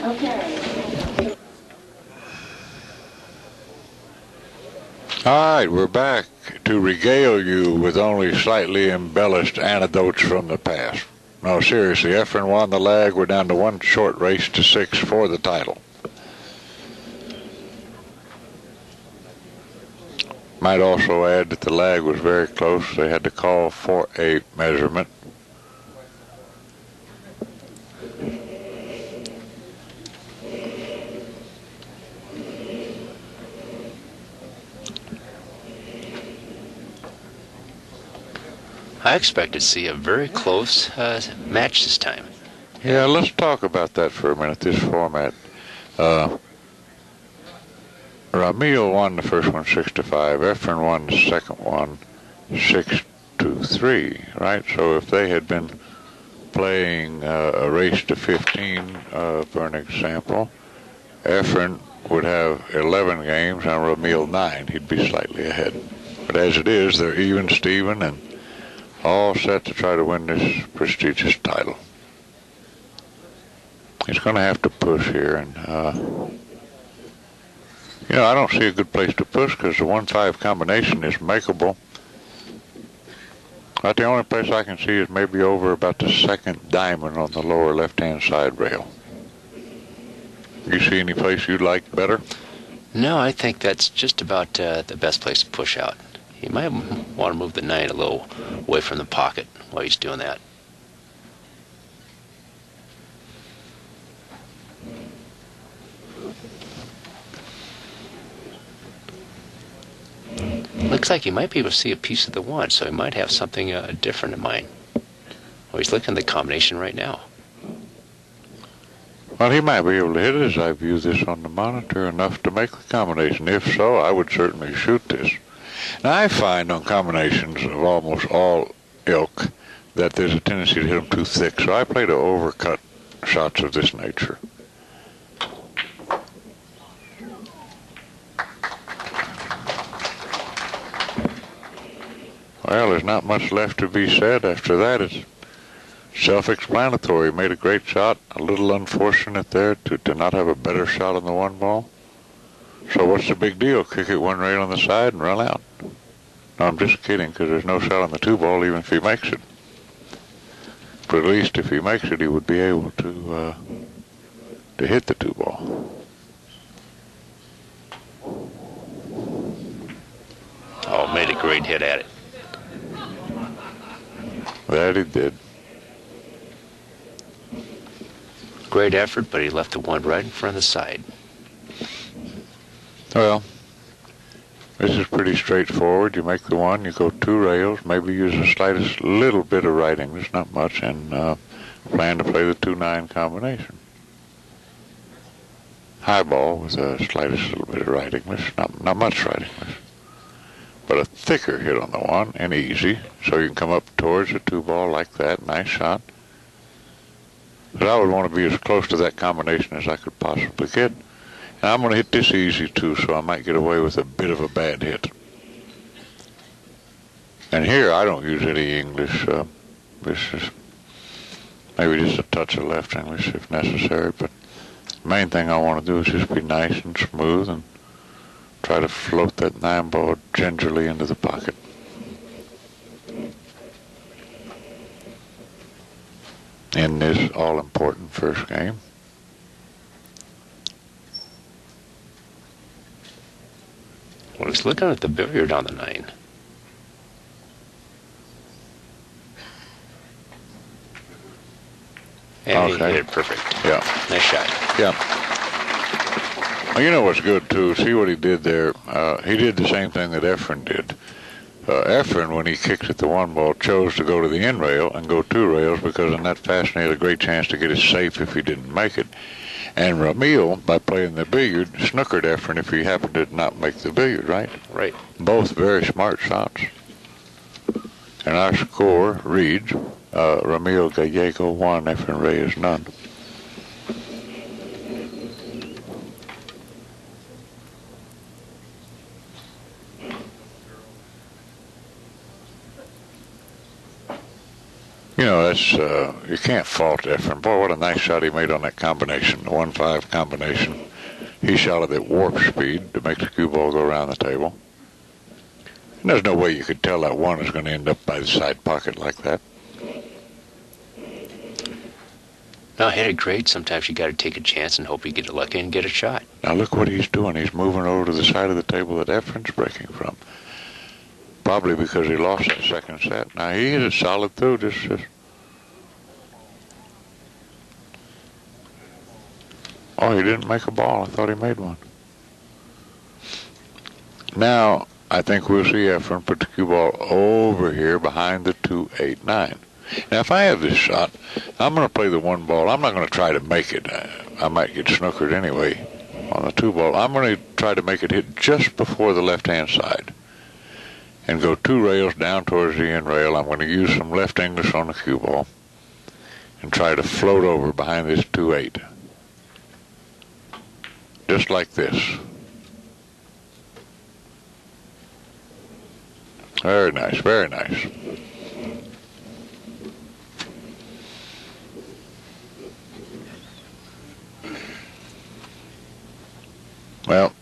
Okay. All right, we're back to regale you with only slightly embellished anecdotes from the past. No, seriously, Efren won the lag. We're down to one short race to 6 for the title. Might also add that the lag was very close. They had to call for a measurement. I expected to see a very close match this time. Yeah, let's talk about that for a minute, this format. Ramil won the first one 6-5. Efren won the second one 6-3, right? So if they had been playing a race to 15, for an example, Efren would have 11 games and Ramil 9. He'd be slightly ahead. But as it is, they're even, Steven, and all set to try to win this prestigious title. He's going to have to push here, and I don't see a good place to push because the 1-5 combination is makeable. But the only place I can see is maybe over about the second diamond on the lower left-hand side rail. You see any place you'd like better? No, I think that's just about the best place to push out. He might want to move the 9 a little away from the pocket while he's doing that. Looks like he might be able to see a piece of the 1, so he might have something different in mind. Well, he's looking at the combination right now. Well, he might be able to hit it as I view this on the monitor enough to make the combination. If so, I would certainly shoot this. Now, I find on combinations of almost all ilk that there's a tendency to hit them too thick, so I play to overcut shots of this nature. Well, there's not much left to be said after that. It's self-explanatory. Made a great shot. A little unfortunate there to not have a better shot on the 1 ball. So what's the big deal? Kick it 1 rail on the side and run out. No, I'm just kidding, because there's no shot on the 2 ball even if he makes it. But at least if he makes it, he would be able to hit the 2 ball. Oh, made a great hit at it. That he did. Great effort, but he left the 1 right in front of the side. Well, this is pretty straightforward. You make the 1, you go 2 rails, maybe use the slightest little bit of right English, not much, and plan to play the 2-9 combination. High ball with the slightest little bit of right English, not much right English, but a thicker hit on the 1 and easy, so you can come up towards the 2 ball like that. Nice shot. But I would want to be as close to that combination as I could possibly get. And I'm going to hit this easy too, so I might get away with a bit of a bad hit. And here I don't use any English. This is maybe just a touch of left English if necessary, but the main thing I want to do is just be nice and smooth and try to float that 9 ball gingerly into the pocket. In this all-important first game. Well, he's looking at the billiard on the 9. And he hit it perfect. Yeah. Nice shot. Yeah. Well, you know what's good, too? See what he did there? He did the same thing that Efren did. Efren, when he kicked at the 1 ball, chose to go to the end rail and go 2 rails because in that fashion he had a great chance to get it safe if he didn't make it. And Ramil, by playing the billiard, snookered Efren if he happened to not make the billiard, right? Right. Both very smart shots. And our score reads, Ramil Gallego 1, Efren Reyes none. that's you can't fault Efren. Boy, what a nice shot he made on that combination, the 1-5 combination. He shot it at warp speed to make the cue ball go around the table. And there's no way you could tell that one is going to end up by the side pocket like that. No, hit it great. Sometimes you got to take a chance and hope you get lucky and get a shot. Now look what he's doing. He's moving over to the side of the table that Efren's breaking from. Probably because he lost that second set. Now he hit it solid through. Just. Oh, he didn't make a ball. I thought he made one. Now I think we'll see Efren put the cue ball over here behind the 2-8-9. Now, if I have this shot, I'm going to play the 1 ball. I'm not going to try to make it. I might get snookered anyway on the 2 ball. I'm going to try to make it hit just before the left-hand side and go 2 rails down towards the end rail. I'm going to use some left English on the cue ball and try to float over behind this 2-8. Just like this. Very nice, very nice. Well,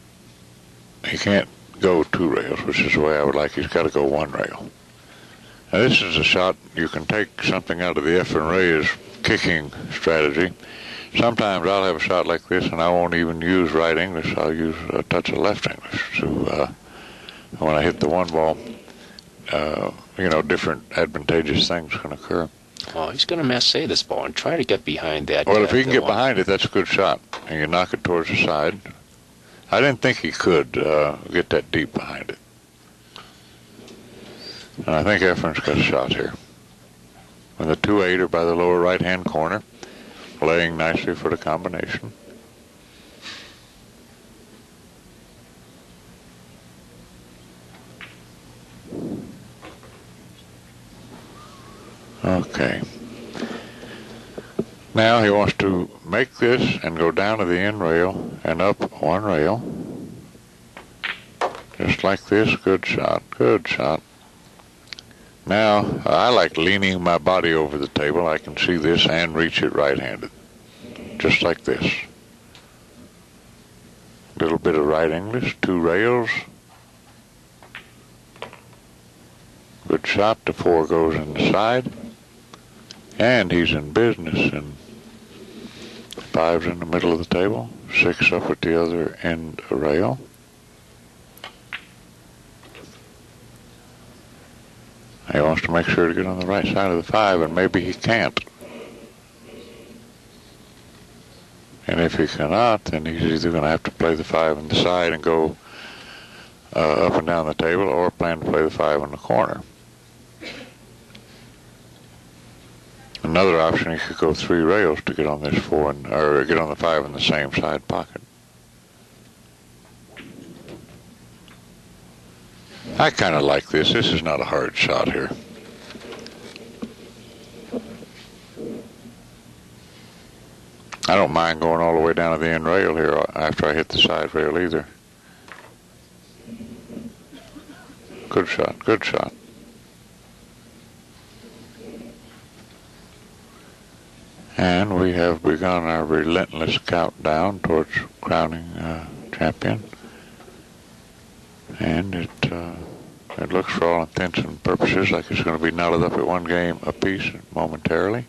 he can't go 2 rails, which is the way I would like. He's got to go 1 rail. Now, this is a shot you can take something out of the Efren Reyes kicking strategy. Sometimes I'll have a shot like this, and I won't even use right English. I'll use a touch of left English. So when I hit the 1 ball, different advantageous things can occur. Oh, he's going to massé this ball and try to get behind that. Well, if he can get behind it, that's a good shot. And you knock it towards the side. I didn't think he could get that deep behind it. And I think Efren's got a shot here. And the 2-8 are by the lower right-hand corner, laying nicely for the combination. Okay. Now he wants to make this and go down to the end rail and up 1 rail. Just like this. Good shot. Good shot. Now, I like leaning my body over the table. I can see this and reach it right-handed. Just like this. A little bit of right English. 2 rails. Good shot. The 4 goes in the side. And he's in business, and 5's in the middle of the table, 6 up at the other end rail. He wants to make sure to get on the right side of the 5, and maybe he can't. And if he cannot, then he's either going to have to play the 5 on the side and go up and down the table, or plan to play the 5 in the corner. Another option, he could go 3 rails to get on this 4 or get on the 5 in the same side pocket. I kind of like this. This is not a hard shot here. I don't mind going all the way down to the end rail here after I hit the side rail either. Good shot, good shot. And we have begun our relentless countdown towards crowning champion. And it looks, for all intents and purposes, like it's going to be knotted up at 1 game apiece momentarily.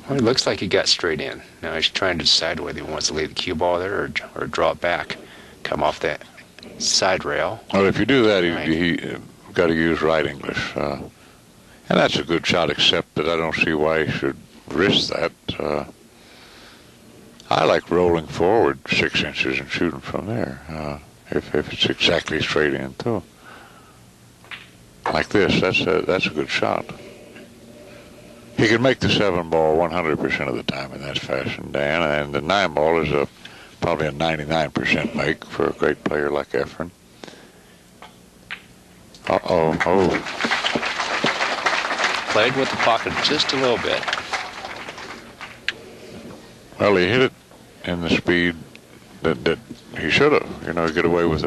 Well, it looks like he got straight in. Now he's trying to decide whether he wants to leave the cue ball there or draw it back, come off that side rail. Well, if you do that, he got to use right English. And that's a good shot, except that I don't see why he should risk that. I like rolling forward 6 inches and shooting from there, if it's exactly straight in, too. Like this, that's a good shot. He can make the 7 ball 100% of the time in that fashion, Dan, and the 9 ball is probably a 99% make for a great player like Efren. Oh. Played with the pocket just a little bit. Well, he hit it in the speed that he should have. Get away with